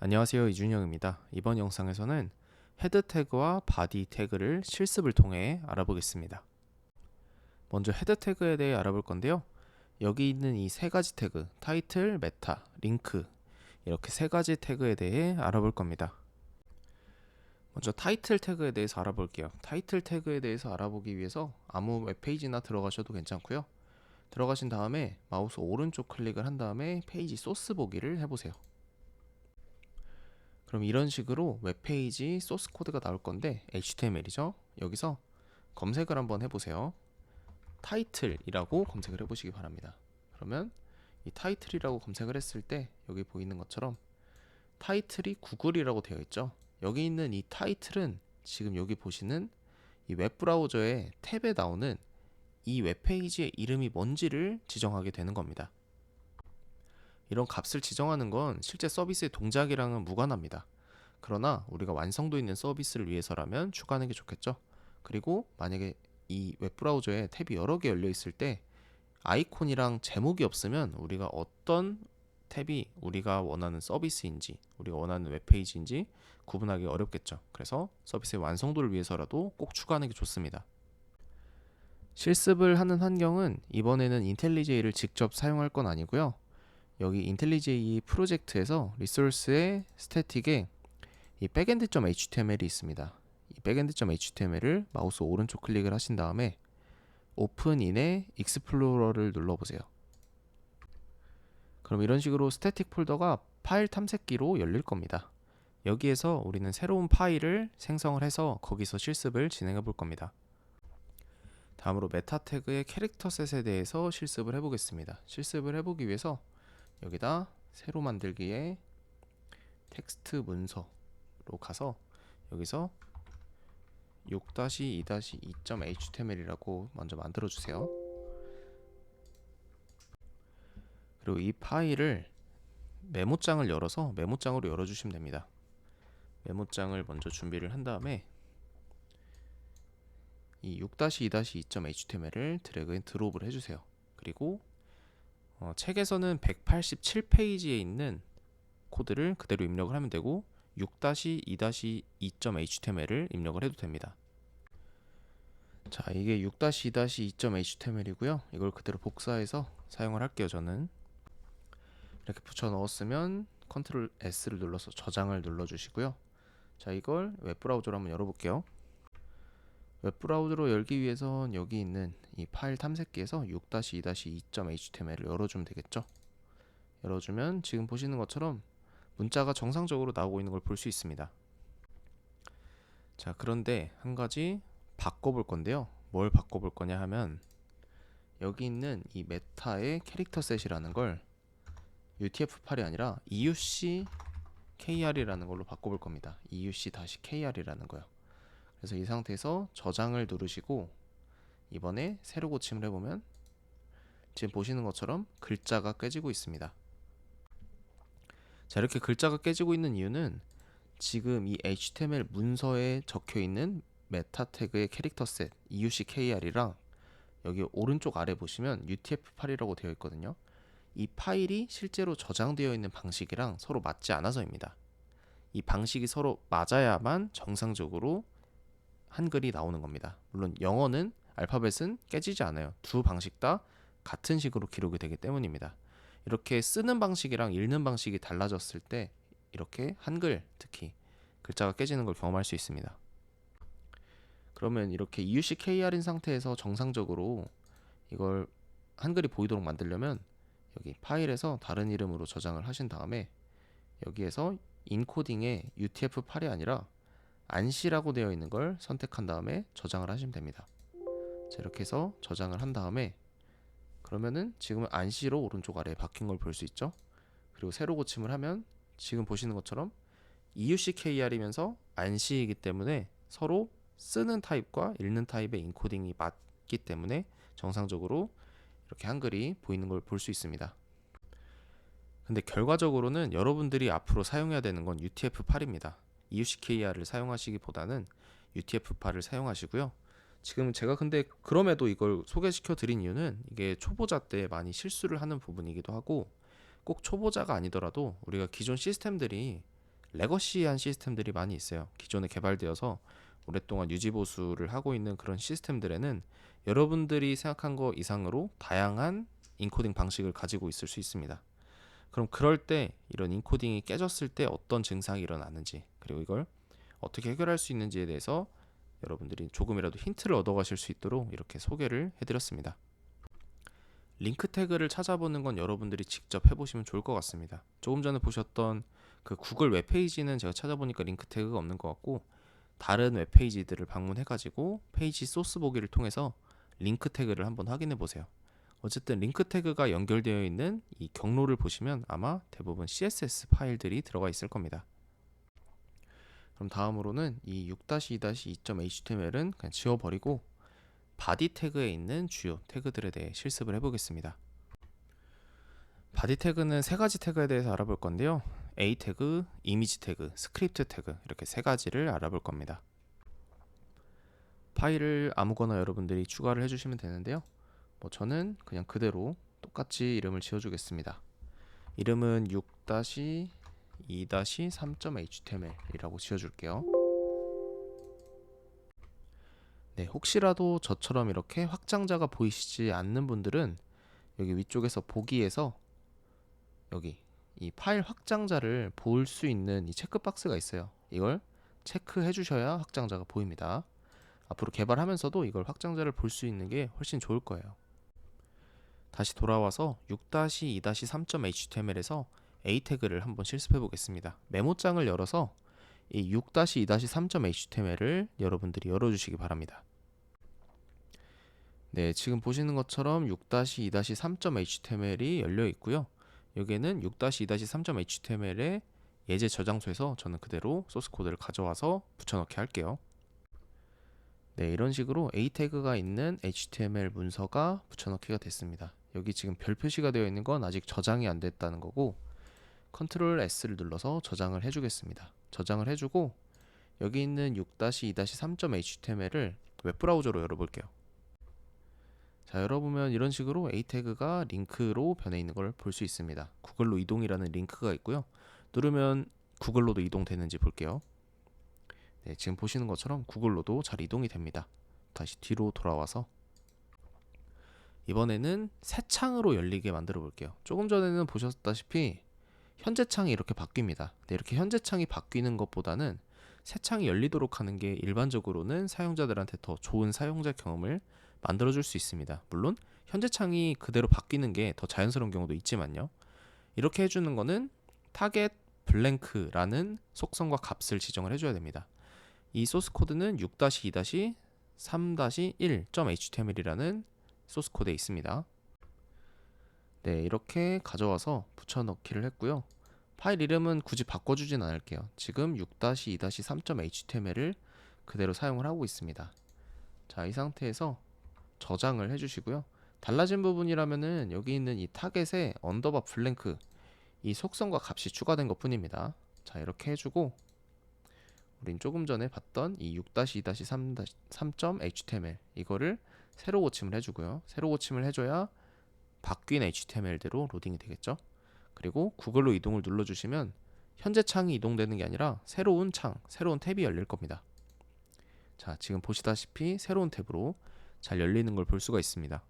안녕하세요, 이준영입니다. 이번 영상에서는 헤드 태그와 바디 태그를 실습을 통해 알아보겠습니다. 먼저 헤드 태그에 대해 알아볼 건데요. 여기 있는 이 세 가지 태그, 타이틀, 메타, 링크, 이렇게 세 가지 태그에 대해 알아볼 겁니다. 먼저 타이틀 태그에 대해서 알아볼게요. 타이틀 태그에 대해서 알아보기 위해서 아무 웹페이지나 들어가셔도 괜찮고요. 들어가신 다음에 마우스 오른쪽 클릭을 한 다음에 페이지 소스 보기를 해보세요. 그럼 이런 식으로 웹페이지 소스 코드가 나올 건데 HTML이죠. 여기서 검색을 한번 해보세요. 타이틀이라고 검색을 해보시기 바랍니다. 그러면 이 타이틀이라고 검색을 했을 때 여기 보이는 것처럼 타이틀이 구글이라고 되어 있죠. 여기 있는 이 타이틀은 지금 여기 보시는 이 웹브라우저의 탭에 나오는 이 웹페이지의 이름이 뭔지를 지정하게 되는 겁니다. 이런 값을 지정하는 건 실제 서비스의 동작이랑은 무관합니다. 그러나 우리가 완성도 있는 서비스를 위해서라면 추가하는 게 좋겠죠. 그리고 만약에 이 웹브라우저에 탭이 여러 개 열려 있을 때 아이콘이랑 제목이 없으면 우리가 어떤 탭이 우리가 원하는 서비스인지 우리가 원하는 웹페이지인지 구분하기 어렵겠죠. 그래서 서비스의 완성도를 위해서라도 꼭 추가하는 게 좋습니다. 실습을 하는 환경은 이번에는 인텔리제이를 직접 사용할 건 아니고요. 여기 인텔리제이 프로젝트에서 리소스의 스태틱에 이 backend.html이 있습니다. 이 backend.html을 마우스 오른쪽 클릭을 하신 다음에 오픈인의 익스플로러를 눌러보세요. 그럼 이런 식으로 스태틱 폴더가 파일 탐색기로 열릴 겁니다. 여기에서 우리는 새로운 파일을 생성을 해서 거기서 실습을 진행해 볼 겁니다. 다음으로 메타 태그의 캐릭터 셋에 대해서 실습을 해보겠습니다. 실습을 해보기 위해서 여기다 새로 만들기에 텍스트 문서로 가서 여기서 6-2-2.html이라고 먼저 만들어 주세요. 그리고 이 파일을 메모장을 열어서 메모장으로 열어주시면 됩니다. 메모장을 먼저 준비를 한 다음에 이 6-2-2.html을 드래그 앤 드롭을 해주세요. 그리고 책에서는 187페이지에 있는 코드를 그대로 입력을 하면 되고 6-2-2.html을 입력을 해도 됩니다. 자, 이게 6-2-2.html이고요. 이걸 그대로 복사해서 사용을 할게요. 저는 이렇게 붙여 넣었으면 컨트롤 S를 눌러서 저장을 눌러주시고요. 자, 이걸 웹브라우저로 한번 열어볼게요. 웹브라우저로 열기 위해선 여기 있는 이 파일 탐색기에서 6-2-2.html을 열어주면 되겠죠. 열어주면 지금 보시는 것처럼 문자가 정상적으로 나오고 있는 걸 볼 수 있습니다. 자, 그런데 한 가지 바꿔볼 건데요. 뭘 바꿔볼 거냐 하면 여기 있는 이 메타의 캐릭터 셋이라는 걸 UTF-8이 아니라 EUC-KR이라는 걸로 바꿔볼 겁니다. EUC-KR이라는 거요. 그래서 이 상태에서 저장을 누르시고 이번에 새로 고침을 해보면 지금 보시는 것처럼 글자가 깨지고 있습니다. 자, 이렇게 글자가 깨지고 있는 이유는 지금 이 HTML 문서에 적혀 있는 메타 태그의 캐릭터 셋 EUC-KR이랑 여기 오른쪽 아래 보시면 UTF-8이라고 되어 있거든요. 이 파일이 실제로 저장되어 있는 방식이랑 서로 맞지 않아서입니다. 이 방식이 서로 맞아야만 정상적으로 한글이 나오는 겁니다. 물론 영어는 알파벳은 깨지지 않아요. 두 방식 다 같은 식으로 기록이 되기 때문입니다. 이렇게 쓰는 방식이랑 읽는 방식이 달라졌을 때 이렇게 한글 특히 글자가 깨지는 걸 경험할 수 있습니다. 그러면 이렇게 EUC-KR인 상태에서 정상적으로 이걸 한글이 보이도록 만들려면 여기 파일에서 다른 이름으로 저장을 하신 다음에 여기에서 인코딩에 UTF-8이 아니라 안시라고 되어 있는 걸 선택한 다음에 저장을 하시면 됩니다. 자, 이렇게 해서 저장을 한 다음에 그러면은 지금은 안시로 오른쪽 아래에 바뀐 걸 볼 수 있죠. 그리고 새로 고침을 하면 지금 보시는 것처럼 EUC-KR이면서 안시이기 때문에 서로 쓰는 타입과 읽는 타입의 인코딩이 맞기 때문에 정상적으로 이렇게 한글이 보이는 걸 볼 수 있습니다. 근데 결과적으로는 여러분들이 앞으로 사용해야 되는 건 UTF-8입니다. EUC-KR을 사용하시기보다는 UTF-8을 사용하시고요. 지금 제가 근데 그럼에도 이걸 소개시켜 드린 이유는 이게 초보자 때 많이 실수를 하는 부분이기도 하고 꼭 초보자가 아니더라도 우리가 기존 시스템들이 레거시한 시스템들이 많이 있어요. 기존에 개발되어서 오랫동안 유지 보수를 하고 있는 그런 시스템들에는 여러분들이 생각한 거 이상으로 다양한 인코딩 방식을 가지고 있을 수 있습니다. 그럼 그럴 때 이런 인코딩이 깨졌을 때 어떤 증상이 일어나는지, 그리고 이걸 어떻게 해결할 수 있는지에 대해서 여러분들이 조금이라도 힌트를 얻어가실 수 있도록 이렇게 소개를 해드렸습니다. 링크 태그를 찾아보는 건 여러분들이 직접 해보시면 좋을 것 같습니다. 조금 전에 보셨던 그 구글 웹페이지는 제가 찾아보니까 링크 태그가 없는 것 같고, 다른 웹페이지들을 방문해가지고 페이지 소스 보기를 통해서 링크 태그를 한번 확인해 보세요. 어쨌든 링크 태그가 연결되어 있는 이 경로를 보시면 아마 대부분 CSS 파일들이 들어가 있을 겁니다. 그럼 다음으로는 이 6-2-2.html은 그냥 지워버리고 바디 태그에 있는 주요 태그들에 대해 실습을 해보겠습니다. 바디 태그는 세 가지 태그에 대해서 알아볼 건데요. A 태그, 이미지 태그, 스크립트 태그, 이렇게 세 가지를 알아볼 겁니다. 파일을 아무거나 여러분들이 추가를 해주시면 되는데요. 저는 그냥 그대로 똑같이 이름을 지어주겠습니다. 이름은 6-2-3.html 이라고 지어줄게요. 네, 혹시라도 저처럼 이렇게 확장자가 보이시지 않는 분들은 여기 위쪽에서 보기에서 여기 이 파일 확장자를 볼 수 있는 이 체크박스가 있어요. 이걸 체크해 주셔야 확장자가 보입니다. 앞으로 개발하면서도 이걸 확장자를 볼 수 있는 게 훨씬 좋을 거예요. 다시 돌아와서 6-2-3.html에서 A 태그를 한번 실습해 보겠습니다. 메모장을 열어서 이 6-2-3.html을 여러분들이 열어주시기 바랍니다. 네, 지금 보시는 것처럼 6-2-3.html이 열려 있고요. 여기에는 6-2-3.html의 예제 저장소에서 저는 그대로 소스 코드를 가져와서 붙여넣기 할게요. 네, 이런 식으로 A 태그가 있는 HTML 문서가 붙여넣기가 됐습니다. 여기 지금 별 표시가 되어 있는 건 아직 저장이 안 됐다는 거고, 컨트롤 S를 눌러서 저장을 해주겠습니다. 저장을 해주고 여기 있는 6-2-3.html을 웹브라우저로 열어볼게요. 자, 열어보면 이런 식으로 A 태그가 링크로 변해 있는 걸 볼 수 있습니다. 구글로 이동이라는 링크가 있고요. 누르면 구글로도 이동되는지 볼게요. 네, 지금 보시는 것처럼 구글로도 잘 이동이 됩니다. 다시 뒤로 돌아와서 이번에는 새 창으로 열리게 만들어 볼게요. 조금 전에는 보셨다시피 현재 창이 이렇게 바뀝니다. 네, 이렇게 현재 창이 바뀌는 것보다는 새 창이 열리도록 하는 게 일반적으로는 사용자들한테 더 좋은 사용자 경험을 만들어줄 수 있습니다. 물론 현재 창이 그대로 바뀌는 게 더 자연스러운 경우도 있지만요. 이렇게 해주는 거는 타겟 블랭크라는 속성과 값을 지정을 해줘야 됩니다. 이 소스 코드는 6-2-3-1.html이라는 소스 코드에 있습니다. 네, 이렇게 가져와서 붙여넣기를 했고요. 파일 이름은 굳이 바꿔주진 않을게요. 지금 6-2-3.html을 그대로 사용을 하고 있습니다. 자, 이 상태에서 저장을 해주시고요. 달라진 부분이라면은 여기 있는 이 타겟에 언더바 블랭크 이 속성과 값이 추가된 것 뿐입니다. 자, 이렇게 해주고 우린 조금 전에 봤던 이 6-2-3.html 이거를 새로 고침을 해주고요. 새로 고침을 해줘야 바뀐 HTML대로 로딩이 되겠죠. 그리고 구글로 이동을 눌러주시면 현재 창이 이동되는 게 아니라 새로운 창, 새로운 탭이 열릴 겁니다. 자, 지금 보시다시피 새로운 탭으로 잘 열리는 걸 볼 수가 있습니다.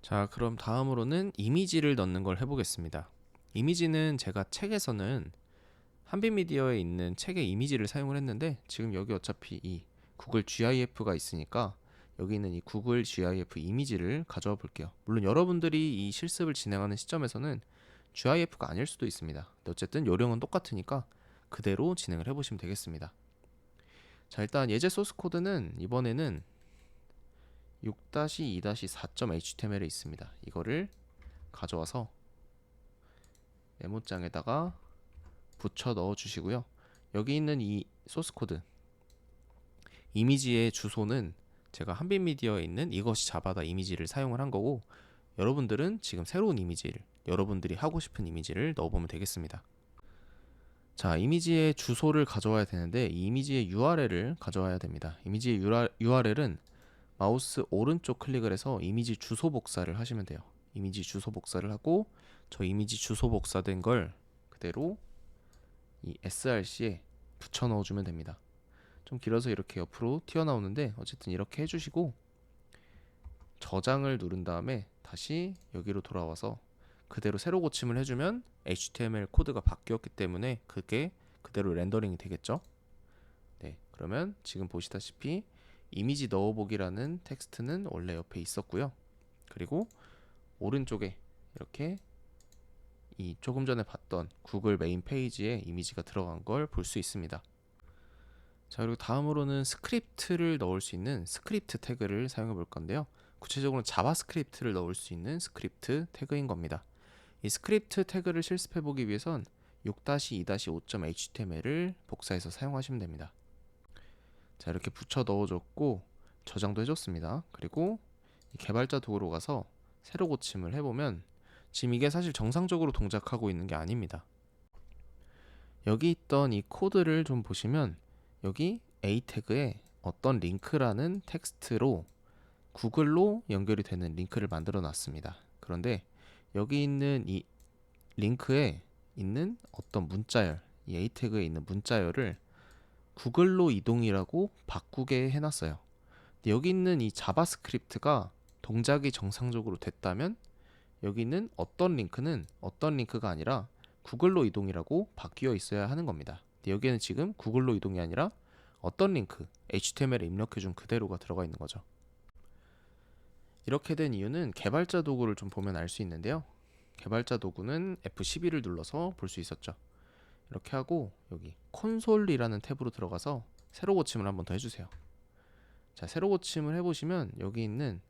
자, 그럼 다음으로는 이미지를 넣는 걸 해보겠습니다. 이미지는 제가 책에서는 한빛미디어에 있는 책의 이미지를 사용을 했는데 지금 여기 어차피 이 구글 GIF가 있으니까 여기 있는 이 구글 GIF 이미지를 가져와 볼게요. 물론 여러분들이 이 실습을 진행하는 시점에서는 GIF가 아닐 수도 있습니다. 근데 어쨌든 요령은 똑같으니까 그대로 진행을 해보시면 되겠습니다. 자, 일단 예제 소스 코드는 이번에는 6-2-4.html에 있습니다. 이거를 가져와서 메모장에다가 붙여 넣어 주시고요. 여기 있는 이 소스 코드 이미지의 주소는 제가 한빛미디어에 있는 이것이 자바다 이미지를 사용을 한 거고, 여러분들은 지금 새로운 이미지를 여러분들이 하고 싶은 이미지를 넣어보면 되겠습니다. 자, 이미지의 주소를 가져와야 되는데 이 이미지의 URL을 가져와야 됩니다. 이미지의 URL은 마우스 오른쪽 클릭을 해서 이미지 주소 복사를 하시면 돼요. 이미지 주소 복사를 하고 저 이미지 주소 복사된 걸 그대로 이 src에 붙여 넣어주면 됩니다. 좀 길어서 이렇게 옆으로 튀어나오는데 어쨌든 이렇게 해주시고 저장을 누른 다음에 다시 여기로 돌아와서 그대로 새로 고침을 해주면 HTML 코드가 바뀌었기 때문에 그게 그대로 렌더링이 되겠죠. 네, 그러면 지금 보시다시피 이미지 넣어보기라는 텍스트는 원래 옆에 있었고요. 그리고 오른쪽에 이렇게 이 조금 전에 봤던 구글 메인 페이지에 이미지가 들어간 걸 볼 수 있습니다. 자, 그리고 다음으로는 스크립트를 넣을 수 있는 스크립트 태그를 사용해 볼 건데요. 구체적으로는 자바스크립트를 넣을 수 있는 스크립트 태그인 겁니다. 이 스크립트 태그를 실습해 보기 위해선 6-2-5.html을 복사해서 사용하시면 됩니다. 자, 이렇게 붙여 넣어줬고 저장도 해줬습니다. 그리고 이 개발자 도구로 가서 새로 고침을 해보면 지금 이게 사실 정상적으로 동작하고 있는 게 아닙니다. 여기 있던 이 코드를 좀 보시면 여기 A 태그에 어떤 링크라는 텍스트로 구글로 연결이 되는 링크를 만들어 놨습니다. 그런데 여기 있는 이 링크에 있는 어떤 문자열, 이 A 태그에 있는 문자열을 구글로 이동이라고 바꾸게 해놨어요. 근데 여기 있는 이 자바스크립트가 동작이 정상적으로 됐다면 여기 있는 어떤 링크는 어떤 링크가 아니라 구글로 이동이라고 바뀌어 있어야 하는 겁니다. 근데 여기에는 지금 구글로 이동이 아니라 어떤 링크, HTML에 입력해준 그대로가 들어가 있는 거죠. 이렇게 된 이유는 개발자 도구를 좀 보면 알 수 있는데요. 개발자 도구는 F12를 눌러서 볼 수 있었죠. 이렇게 하고 여기 콘솔이라는 탭으로 들어가서 새로 고침을 한번 더 해주세요. 자, 새로 고침을 해보시면 여기 있는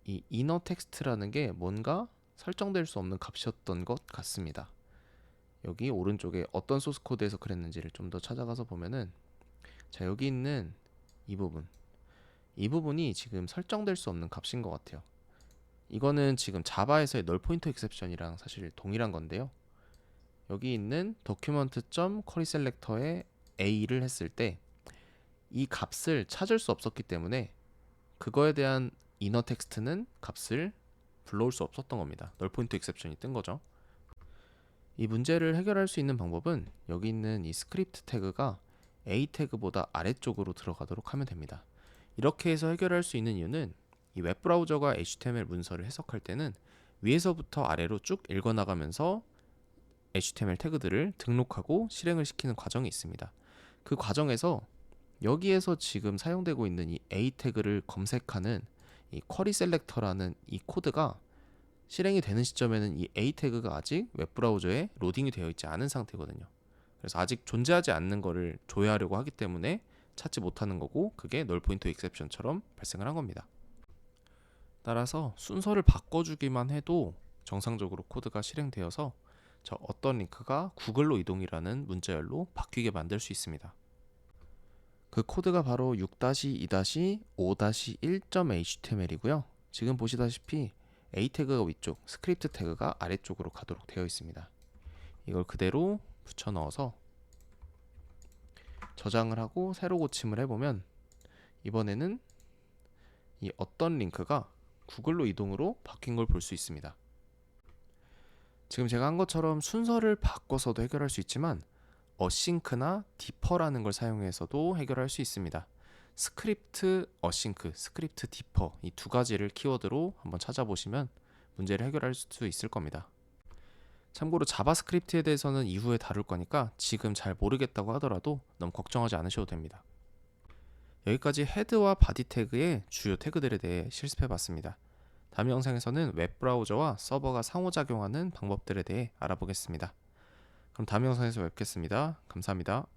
이 이너 텍스트라는 게 뭔가 설정될 수 없는 값이었던 것 같습니다. 여기 오른쪽에 어떤 소스 코드에서 그랬는지를 좀 더 찾아가서 보면은 자, 여기 있는 이 부분이 지금 설정될 수 없는 값인 것 같아요. 이거는 지금 자바에서의 널 포인터 익셉션이랑 사실 동일한 건데요. 여기 있는 document.querySelector에 a를 했을 때 이 값을 찾을 수 없었기 때문에 그거에 대한 이너 텍스트는 값을 불러올 수 없었던 겁니다. 널 포인터 익셉션이 뜬 거죠. 이 문제를 해결할 수 있는 방법은 여기 있는 이 스크립트 태그가 A 태그보다 아래쪽으로 들어가도록 하면 됩니다. 이렇게 해서 해결할 수 있는 이유는 이 웹브라우저가 HTML 문서를 해석할 때는 위에서부터 아래로 쭉 읽어나가면서 HTML 태그들을 등록하고 실행을 시키는 과정이 있습니다. 그 과정에서 여기에서 지금 사용되고 있는 이 A 태그를 검색하는 이 쿼리 셀렉터라는 이 코드가 실행이 되는 시점에는 이 A 태그가 아직 웹브라우저에 로딩이 되어 있지 않은 상태거든요. 그래서 아직 존재하지 않는 거를 조회하려고 하기 때문에 찾지 못하는 거고 그게 널 포인터 익셉션처럼 발생을 한 겁니다. 따라서 순서를 바꿔주기만 해도 정상적으로 코드가 실행되어서 저 어떤 링크가 구글로 이동이라는 문자열로 바뀌게 만들 수 있습니다. 그 코드가 바로 6-2-5-1.html이고요. 지금 보시다시피 A 태그가 위쪽, 스크립트 태그가 아래쪽으로 가도록 되어 있습니다. 이걸 그대로 붙여 넣어서 저장을 하고 새로 고침을 해보면 이번에는 이 어떤 링크가 구글로 이동으로 바뀐 걸 볼 수 있습니다. 지금 제가 한 것처럼 순서를 바꿔서도 해결할 수 있지만 어싱크나 디퍼라는 걸 사용해서도 해결할 수 있습니다. 스크립트 어싱크, 스크립트 디퍼 이 두 가지를 키워드로 한번 찾아보시면 문제를 해결할 수 있을 겁니다. 참고로 자바스크립트에 대해서는 이후에 다룰 거니까 지금 잘 모르겠다고 하더라도 너무 걱정하지 않으셔도 됩니다. 여기까지 헤드와 바디 태그의 주요 태그들에 대해 실습해 봤습니다. 다음 영상에서는 웹브라우저와 서버가 상호작용하는 방법들에 대해 알아보겠습니다. 그럼 다음 영상에서 뵙겠습니다. 감사합니다.